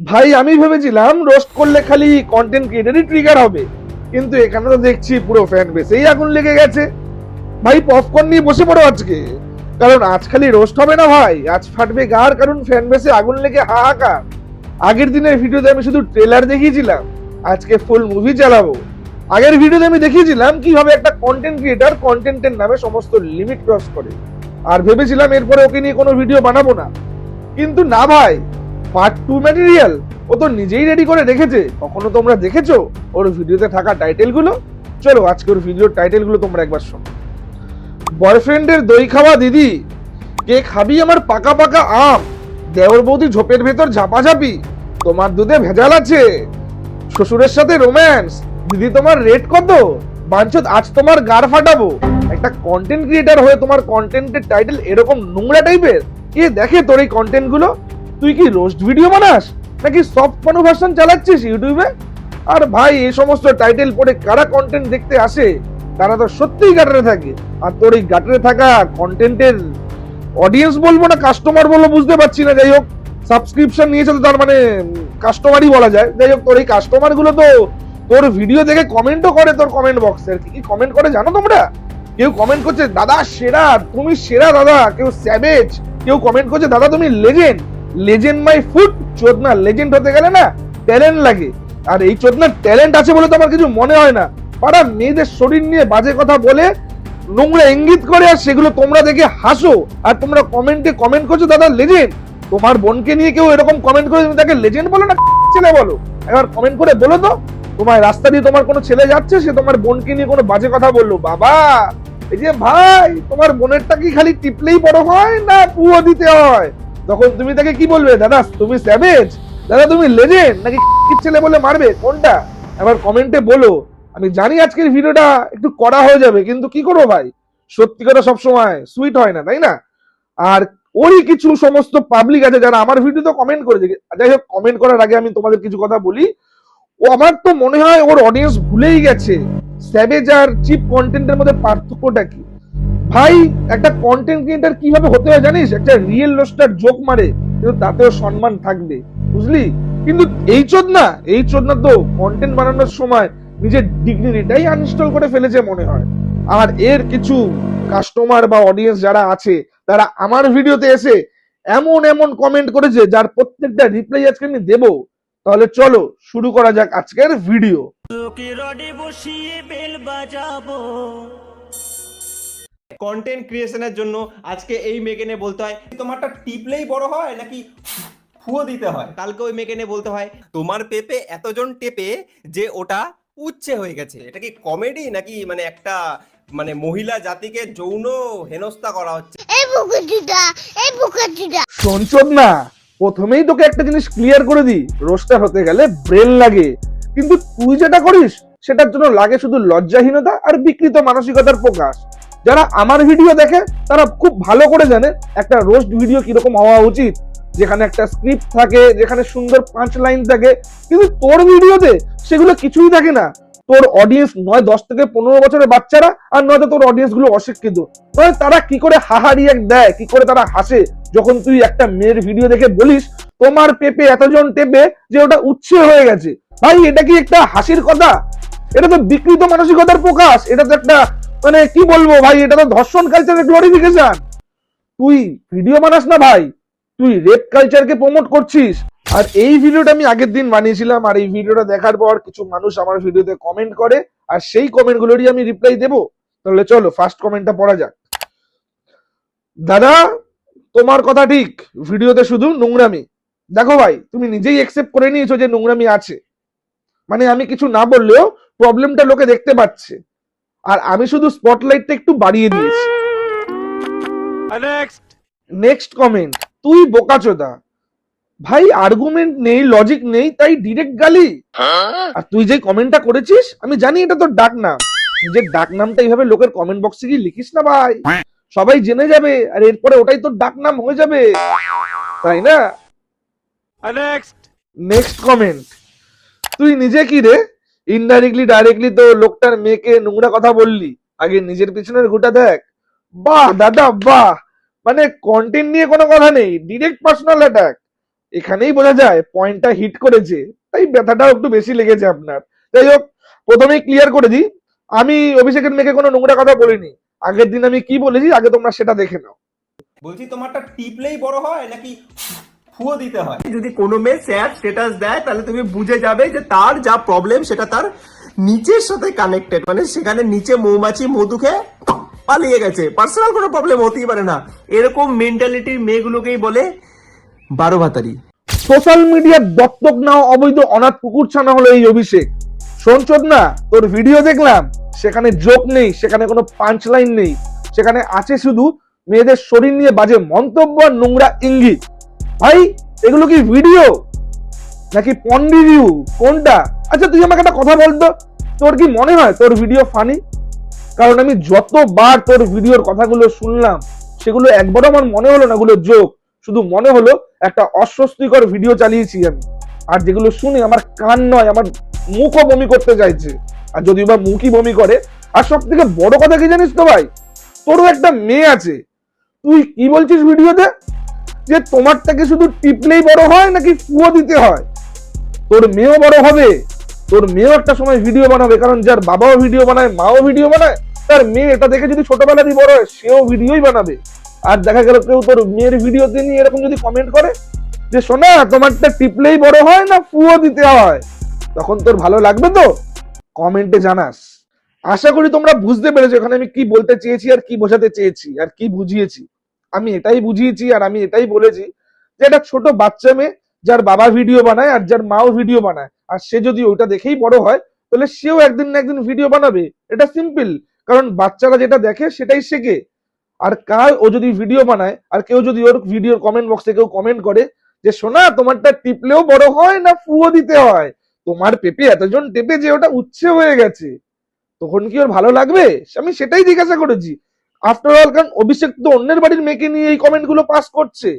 ভাই আমি ভেবেছিলাম রোস্ট করলে খালি কন্টেন্ট ক্রিয়েটারই ট্রিগার হবে, কিন্তু এখানে তো দেখছি পুরো ফ্যান বেসেই আগুন লেগে গেছে। ভাই পপকর্ন নিয়ে বসে পড়ো আজকে, কারণ আজ খালি রোস্ট হবে না ভাই, আজ ফাটবে গার, কারণ ফ্যান বেসে আগুন লেগে হাহাকার। আগের দিনের ভিডিওতে আমি শুধু ট্রেলার দেখিয়েছিলাম, আজকে ফুল মুভি চালাবো। আগের ভিডিওতে আমি দেখিয়েছিলাম কিভাবে একটা কন্টেন্ট ক্রিয়েটার কন্টেন্টের নামে সমস্ত লিমিট ক্রস করে, আর ভেবেছিলাম এরপরে ওকে নিয়ে কোনো ভিডিও বানাবো না, কিন্তু না ভাই, পার্ট 2 ম্যাটেরিয়াল ও তো নিজেই রেডি করে রেখেছে। কখনো তোমরা দেখেছো ওর ভিডিওতে থাকা টাইটেল গুলো? চলো আজকে ওর ভিডিওর টাইটেল গুলো তোমরা একবার শোনো। বয়ফ্রেন্ডের দই খাওয়া দিদি, কে খাবি আমার পাকা পাকা আম, দেওর বৌদি ঝোপের ভেতর ঝাপাঝাপি, তোমার দুধে ভেজাল আছে, শ্বশুরের সাথে রোম্যান্স, দিদি তোমার রেট কত, বাঞ্চত আজ তোমার গার ফাটাবো। একটা কন্টেন্ট ক্রিয়েটার হয়ে তোমার কন্টেন্টের টাইটেল এরকম নোংরা টাইপের? কে দেখে তোর এই কন্টেন্ট গুলো? তুই কি রোস্ট ভিডিও বানাস নাকি সফট কনভার্সন চালাচ্ছিস ইউটিউবে? আর ভাই এই সমস্ত টাইটেল পড়ে কারা কন্টেন্ট দেখতে আসে, তারা তো সত্যিই গাটারে থাকে। আর তোর এই গাটারে থাকা কন্টেন্টের অডিয়েন্স বলবো না কাস্টমার বলবো বুঝতে পারছি না, যাই হোক সাবস্ক্রিপশন নিয়েছে তো তার মানে কাস্টমারই বলা যায়। যাই হোক তোর এই কাস্টমার গুলো তো তোর ভিডিও দেখে কমেন্টও করে, তোর কমেন্ট বক্সে আর কি কমেন্ট করে জানো তোমরা? কেউ কমেন্ট করছে দাদা সেরা, তুমি সেরা দাদা, কেউ স্যাভেজ, কেউ কমেন্ট করছে দাদা তুমি লেজেন্ড, লেজেন্ড মাই ফুড। চোদনা লেজেন্ড হতে গেলে না ট্যালেন্ট লাগে, আর এই চোদনার ট্যালেন্ট আছে বলে তো আমার কিছু মনে হয় না। পাড়া মেয়েদের শরীর নিয়ে বাজে কথা বলে, নোংরা ইঙ্গিত করে, আর সেগুলো তোমরা দেখে হাসো, আর তোমরা কমেন্টে কমেন্ট করছো দাদা লেজেন্ড। তোমার বোনকে নিয়ে কেউ এরকম কমেন্ট করে তুমি তাকে লেজেন্ড বলো না ছেলে বলো? এবার কমেন্ট করে বলো তো, তোমার রাস্তা দিয়ে তোমার কোনো ছেলে যাচ্ছে, সে তোমার বোনকে নিয়ে কোনো বাজে কথা বললো, বাবা এই যে ভাই তোমার বোনেরটা কি খালি টিপলেই বড় হয় না পুরো দিতে হয়? তখন তুমি তাকে কি বলবে, দাদা তুমি স্যাভেজ, দাদা তুমি লেজেন্ড, নাকি ছেলে বলে মারবে কোনটা? এবার কমেন্টে বলো। আমি জানি আজকের ভিডিওটা একটু কড়া হয়ে যাবে, কিন্তু কি করবো ভাই, সত্যি কথা সবসময় সুইট হয় না, তাই না? আর ওরই কিছু সমস্ত পাবলিক আছে যারা আমার ভিডিওতে কমেন্ট করেছে। যাই হোক কমেন্ট করার আগে আমি তোমাদের কিছু কথা বলি। ও আমার তো মনে হয় ওর অডিয়েন্স ভুলেই গেছে স্যাভেজ আর চিপ কন্টেন্টের মধ্যে পার্থক্যটা কি। ভাই একটা কন্টেন্ট ক্রিয়েটার কিভাবে হতে হয় জানিস? একটা রিয়েল রোস্টার জোক মারে, কিন্তু তাতেও সম্মান থাকবে, বুঝলি? কিন্তু এই চোদনা তো কন্টেন্ট বানানোর সময় নিজের ডিগনিটিটাই আনইনস্টল করে ফেলেছে মনে হয়। আর এর কিছু কাস্টমার বা অডিয়েন্স যারা আছে, তারা আমার ভিডিওতে এসে এমন এমন কমেন্ট করেছে যার প্রত্যেকটা রিপ্লাই আজকে আমি দেবো। তাহলে চলো শুরু করা যাক আজকের ভিডিও। কন্টেন্ট ক্রিয়েশনের জন্য আজকে এই মেয়েকে নিয়ে বলতে হয় তোমারটা টিপলেই বড় হয় নাকি ফুয়ো দিতে হয়। কালকে ওই মেয়েকে নিয়ে বলতে হয় তোমার পেপে এতজন টেপে যে ওটা উচ্ছে হয়ে গেছে। এটা কি কমেডি নাকি মানে একটা মানে মহিলা জাতিকে যৌন হেনস্থা করা হচ্ছে? শোনচোদ না, প্রথমেই তোকে একটা জিনিস ক্লিয়ার করে দি, রোস্টার হতে গেলে ব্রেন লাগে, কিন্তু তুই যেটা করিস সেটার জন্য লাগে শুধু লজ্জাহীনতা আর বিকৃত মানসিকতার প্রকাশ। যারা আমার ভিডিও দেখে তারা খুব ভালো করে জানে একটা রোস্ট ভিডিও কিরকম হওয়া উচিত, যেখানে একটা স্ক্রিপ্ট থাকে, যেখানে সুন্দর 5 লাইন থাকে। কিন্তু তোর ভিডিওতে সেগুলো কিছুই থাকে না। তোর অডিয়েন্স নয় 10 থেকে 15 বছরের বাচ্চারা, আর নয়তো তোর অডিয়েন্স গুলো অশিক্ষিত। নয় তারা কি করে হাহা রিয়াক্ট দেয়, কি করে তারা হাসে যখন তুই একটা মেয়ের ভিডিও দেখে বলিস তোমার পেপে এতজন টেপে যে ওটা উচ্ছে হয়ে গেছে। ভাই এটা কি একটা হাসির কথা? এটা তো বিকৃত মানসিকতার প্রকাশ, এটা তো একটা মানে কি বলবো ভাই, এটা তো ধর্ষণ কালচারের গ্লোরিফিকেশন। তুই ভিডিও বানাস না ভাই, তুই রেপ কালচারকে প্রমোট করছিস। আর এই ভিডিওটা আমি আগের দিন বানিয়েছিলাম, আর এই ভিডিওটা দেখার পর কিছু মানুষ আমার ভিডিওতে কমেন্ট করে, আর সেই কমেন্ট গুলোরই আমি রিপ্লাই দেবো। তাহলে চলো ফার্স্ট কমেন্টটা পড়া যাক। দাদা তোমার কথা ঠিক, ভিডিওতে শুধু নোংরামি। দেখো ভাই তুমি নিজেই একসেপ্ট করে নিয়েছো যে নোংরামি আছে, মানে আমি কিছু না বললেও প্রবলেমটা লোকে দেখতে পাচ্ছে, আর আমি শুধু স্পটলাইটটা একটু বাড়িয়ে দিয়েছি। নেক্সট কমেন্ট, তুই বোকাচোদা। ভাই আর্গুমেন্ট নেই, লজিক নেই, তাই ডিরেক্ট গালি। আর তুই যে কমেন্টটা করেছিস আমি জানি এটা তোর ডাক নাম, নিজের ডাক নামটা এইভাবে লোকের কমেন্ট বক্সে গিয়ে লিখিস না ভাই, সবাই জেনে যাবে, আর এরপরে ওটাই তোর ডাক নাম হয়ে যাবে, তাই না? নেক্সট কমেন্ট, তুই নিজে কি রে, ইনডাইরেক্টলি ডাইরেক্টলি তো লোকটার মেয়েকে নোংরা কথা বললি, আগে নিজের পিছনের গোটা দেখ। বাহ দাদা বাহ, মানে কন্টেন্ট নিয়ে কোনো কথা নেই, ডিরেক্ট পার্সোনাল অ্যাটাক। এখানেই বোঝা যায় পয়েন্টটা হিট করেছে, তাই ব্যথাটাও একটু বেশি লেগেছে আপনার। যাই হোক, প্রথমেই ক্লিয়ার করে দিই, আমি অভিষেকের মেয়েকে কোনো নোংরা কথা বলিনি। আগের দিন আমি কি বলেছি আগে তোমরা সেটা দেখে নাও। বলছি তোমারটা টিপলেই বড় হয় নাকি ফুয়ো দিতে হয়? যদি কোনো মেয়ে স্যাড স্ট্যাটাস দেয় তাহলে তুমি বুঝে যাবে যে তার যা প্রবলেম সেটা তার নিচের সাথে কানেক্টেড, মানে সেখানে নিচে মৌমাছি মধু খেয়ে পালিয়ে গেছে, পার্সোনাল কোনো প্রবলেম হতেই পারে না। এরকম মেন্টালিটির মেয়েগুলোকেই বলে 12 ভাতারি। সোশ্যাল মিডিয়ার দত্তক নাও অবৈধ অনাথ কুকুর ছানা হলো এই অভিষেক। শোনচোদ না, তোর ভিডিও দেখলাম, সেখানে জোক নেই, সেখানে কোনো পাঞ্চ লাইন নেই, সেখানে আছে শুধু মেয়েদের শরীর নিয়ে বাজে মন্তব্য আর নোংরা ইঙ্গিত। ভাই এগুলো কি ভিডিও নাকি পন রিভিউ, কোনটা? আচ্ছা তুই আমাকে একটা কথা বলতো, তোর কি মনে হয় তোর ভিডিও ফানি? কারণ আমি যতবার তোর ভিডিওর কথাগুলো শুনলাম, সেগুলো একবারও আমার মনে হলো না ওগুলো জোক, শুধু মনে হলো একটা অস্বস্তিকর ভিডিও চালিয়েছি আমি। আর যেগুলো শুনে আমার কান নয়, আমার মুখও বমি করতে চাইছে। আর যদিও বা মুখই বমি করে। আর সব থেকে বড় কথা কি জানিস তো ভাই, তোরও একটা মেয়ে আছে, তুই কি বলছিস ভিডিওতে যে তোমারটাকে শুধু টিপলেই বড় হয় নাকি ফুয়ো দিতে হয়? তোর মেয়েও বড় হবে, তোর মেয়েও একটা সময় ভিডিও বানাবে, কারণ যার বাবাও ভিডিও বানায়, মাও ভিডিও বানায়, তার মেয়ে এটা দেখে যদি ছোটবেলাতেই বড় হয় সেও ভিডিওই বানাবে। আর দেখা গেল কেউ তোর মেয়ের ভিডিওতে নিয়ে এরকম যদি কমেন্ট করে যে শোনা তোমারটা টিপলেই বড় হয় না ফুয়ো দিতে হয়, তখন তোর ভালো লাগবে তো? কমেন্টে জানাস। আশা করি তোমরা বুঝতে পেরেছো এখানে আমি কি বলতে চেয়েছি আর কি বোঝাতে চেয়েছি আর কি বুঝিয়েছি। আমি এটাই বুঝিয়েছি আর আমি এটাই বলেছি যে একটা ছোট বাচ্চা মেয়ে যার বাবা ভিডিও বানায় আর যার মাও ভিডিও বানায়, আর সে যদি ওইটা দেখেই বড় হয় তাহলে সেও একদিন না একদিন ভিডিও বানাবে। এটা সিম্পল, কারণ বাচ্চারা যেটা দেখে সেটাই শেখে। আর কাল ও যদি ভিডিও বানায় আর কেউ যদি ওর ভিডিওর কমেন্ট বক্সে কেউ কমেন্ট করে যে শোনা তোমারটা টিপলেও বড় হয় না ফুয়ো দিতে হয়, তোমার পেপে এতজন টেপে যে ওটা উচ্ছে হয়ে গেছে, তখন কি ওর ভালো লাগবে? আমি সেটাই জিজ্ঞাসা করেছি। আফটার অল, কারণ অভিষেক তো অন্যের বাড়ির মেয়েকে নিয়ে এই কমেন্ট গুলো পাস করছে,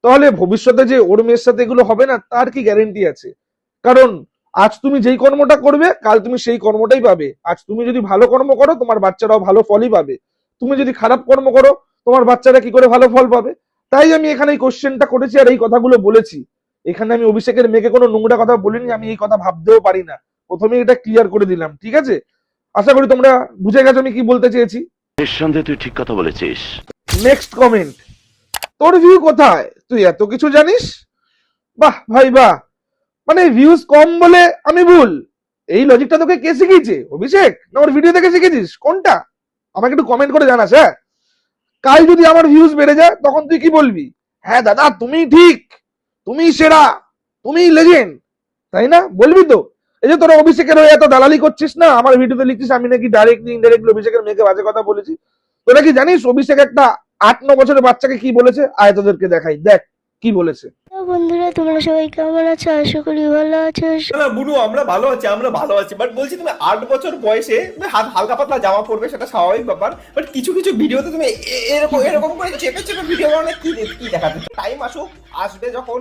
তাহলে ভবিষ্যতে যে ওর মেয়ের সাথে এগুলো হবে না তার কি গ্যারেন্টি আছে? কারণ আজ তুমি যেই কর্মটা করবে কাল তুমি সেই কর্মটাই পাবে। আজ তুমি যদি ভালো কর্ম করো তোমার বাচ্চারাও ভালো ফলই পাবে, তুমি যদি খারাপ কর্ম করো তোমার বাচ্চারা কি করে ভালো ফল পাবে? তাই আমি এখানে এই কোশ্চেনটা করেছি আর এই কথাগুলো বলেছি। এখানে আমি অভিষেকের মেয়েকে কোনো নোংরা কথা বলিনি, আমি এই কথা ভাবতেও পারি না। প্রথমে এটা ক্লিয়ার করে দিলাম, ঠিক আছে? আশা করি তোমরা বুঝে গেছো আমি কি বলতে চেয়েছি। নিঃসন্দেহে তুই ঠিক কথা বলেছিস। নেক্সট কমেন্ট, তোর ভিউ কোথায়, তুই এত কিছু জানিস? বাহ ভাই বাহ, মানে ভিউজ কম বলে আমি ভুল, এই লজিকটা তোকে কে শিখিয়েছে? অভিষেক না ওর ভিডিও দেখে শিখেছিস? কোনটা আমাকে একটু কমেন্ট করে জানাস। হ্যাঁ, কাল যদি আমার ভিউজ বেড়ে যায় তখন তুই কি বলবি? হ্যাঁ দাদা তুমি ঠিক, তুমি সেরা, তুমি লেজেন্ড, তাই না? বলবি তো? এই যে তোরা অভিষেকের হয়ে এত দালালি করছিস না, আমার ভিডিওতে লিখছিস আমি নাকি ডাইরেক্টলি ইনডাইরেক্টলি অভিষেকের মেয়েকে বাজে কথা বলেছি। তোরা কি জানিস অভিষেক একটা 8-9 বছরের বাচ্চাকে কি বলেছে? আয় তোদেরকে দেখাই, দেখ কি বলেছে। বন্ধুরা তোমরা সবাই কেমন আছো? আশা করি ভালো আছো। না বুনু, আমরা ভালো আছি, বাট বলছি তুমি 8 বছর বয়সে হালকা পাতলা জামা পরবে সেটা স্বাভাবিক ব্যাপার, বাট কিছু কিছু ভিডিওতে তুমি এরকম এরকম করে চেপে চেপে ভিডিও বানালে কি কি দেখাতে? টাইম আসুক, আসবে যখন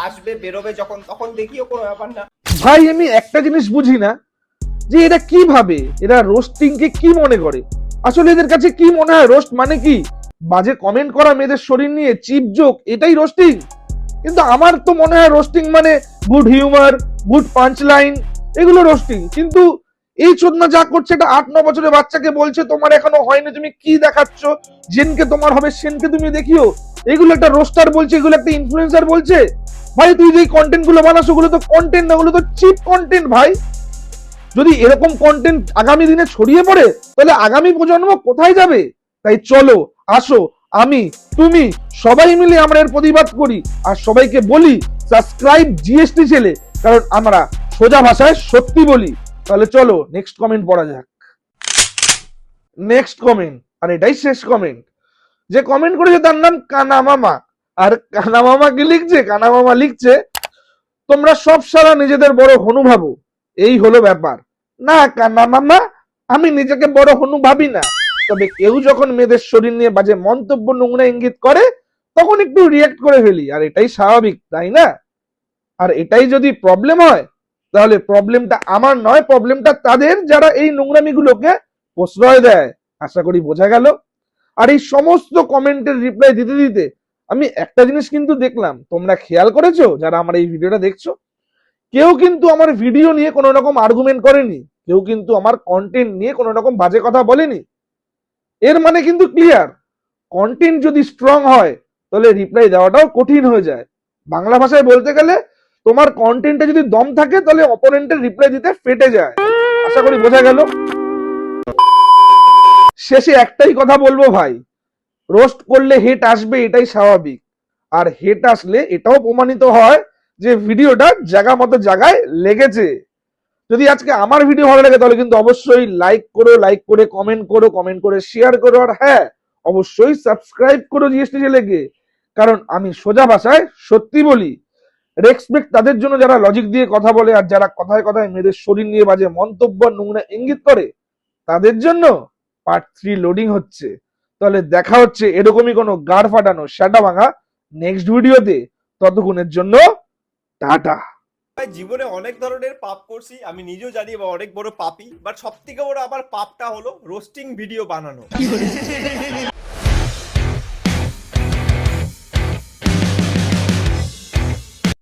আসবে, বেরোবে যখন, তখন দেখিও, কোনো ব্যাপার না। ভাই আমি একটা জিনিস বুঝি না যে এরা কি ভাবে, এরা রোস্টিং কে কি মনে করে? আসলে এদের কাছে কি মনে হয় রোস্ট মানে কি? বাজে কমেন্ট করা মেয়েদের শরীর নিয়ে, চিপ জোক, এটাই রোস্টিং? কিন্তু আমার তো মনে হয় রোস্টিং মানে good humour, good punch line, এগুলো রোস্টিং। কিন্তু এই চোদনা যা করছে, এটা 8-9 বছরের বাচ্চাকে বলছে তোমার এখনো হয়নি, তুমি কি দেখাচ্ছ, জেনকে তোমার হবে সেনকে তুমি দেখিও, এগুলো একটা রোস্টার বলছে, এগুলো একটা ইনফ্লুয়েন্সার বলছে? ভাই তুই যে কন্টেন্ট গুলো বানাস ওগুলো তো কন্টেন্ট না, ওগুলো তো চিপ কন্টেন্ট ভাই। যদি এরকম কন্টেন্ট আগামী দিনে ছড়িয়ে পড়ে তাহলে আগামী প্রজন্ম কোথায় যাবে? তাই চলো, আসো, আমি, তুমি সবাই মিলে আমরা এর প্রতিবাদ করি আর সবাইকে বলি সাবস্ক্রাইব জিএসটি ছেলে, কারণ আমরা সোজা ভাষায় সত্যি বলি। তাহলে চলো নেক্সট কমেন্ট পড়া যাক। নেক্সট কমেন্ট, আর এটাই শেষ কমেন্ট। যে কমেন্ট করেছে তার নাম কানা মামা। আর কানা মামা কি লিখছে? কানা মামা লিখছে তোমরা সব সারা নিজেদের বড় হনু ভাবো, এই হলো ব্যাপার। না কানা মামা, আমি নিজেকে বড় হনু ভাবি না, তবে কেউ যখন মেয়েদের শরীর নিয়ে বাজে মন্তব্য, নোংরা ইঙ্গিত করে তখন একটু রিয়েক্ট করে ফেলি, আর এটাই স্বাভাবিক, তাই না? আর এটাই যদি প্রবলেম হয় তাহলে প্রবলেমটা আমার নয়, প্রবলেমটা তাদের যারা এই নোংরামিগুলোকে প্রশ্রয় দেয়। আশা করি বোঝা গেল। আর এই সমস্ত কমেন্টের রিপ্লাই দিতে দিতে আমি একটা জিনিস কিন্তু দেখলাম, তোমরা খেয়াল করেছো যারা আমার এই ভিডিওটা দেখছো, কেউ কিন্তু আমার ভিডিও নিয়ে কোনো রকম আর্গুমেন্ট করেনি, কেউ কিন্তু আমার কন্টেন্ট নিয়ে কোনো রকম বাজে কথা বলেনি। এর মানে কিন্তু ক্লিয়ার, কন্টেন্ট যদি স্ট্রং হয় তাহলে রিপ্লাই দেওয়াটাও কঠিন হয়ে যায়। বাংলা ভাষায় বলতে গেলে তোমার কন্টেন্টে যদি দম থাকে তাহলে অপোনেন্টের রিপ্লাই দিতে ফেটে যায়। আশা করি বোঝা গেল। শেষে একটাই কথা বলবো ভাই, রোস্ট করলে হেট আসবে এটাই স্বাভাবিক, আর হেট আসলে এটাও প্রমাণিত হয় যে ভিডিওটা জায়গা মতো জায়গায় লেগেছে। যদি আজকে আমার ভিডিও ভালো লাগে তাহলে কিন্তু অবশ্যই লাইক করো, লাইক করে কমেন্ট করো, কমেন্ট করে শেয়ার করো, আর হ্যাঁ অবশ্যই সাবস্ক্রাইব করো জিএসটি ছেলেকে। কারণ আমি সোজা ভাষায় সত্যি বলি। রেসপেক্ট তাদের জন্য যারা লজিক দিয়ে কথা বলে, আর যারা কথায় কথায় মেয়েদের শরীর নিয়ে বাজে মন্তব্য নোংরা ইঙ্গিত করে, তাদের জন্য পার্ট 3 লোডিং হচ্ছে। তাহলে দেখা হচ্ছে এরকমই কোনো গাড় ফাটানো শাটা ভাঙা নেক্সট ভিডিওতে। ততক্ষণের জন্য টাটা। ভাই জীবনে অনেক ধরনের পাপ করছি, আমি নিজেও জানি বা অনেক বড় পাপী, বাট সব থেকে বড় আমার পাপটা হলো রোস্টিং ভিডিও বানানো।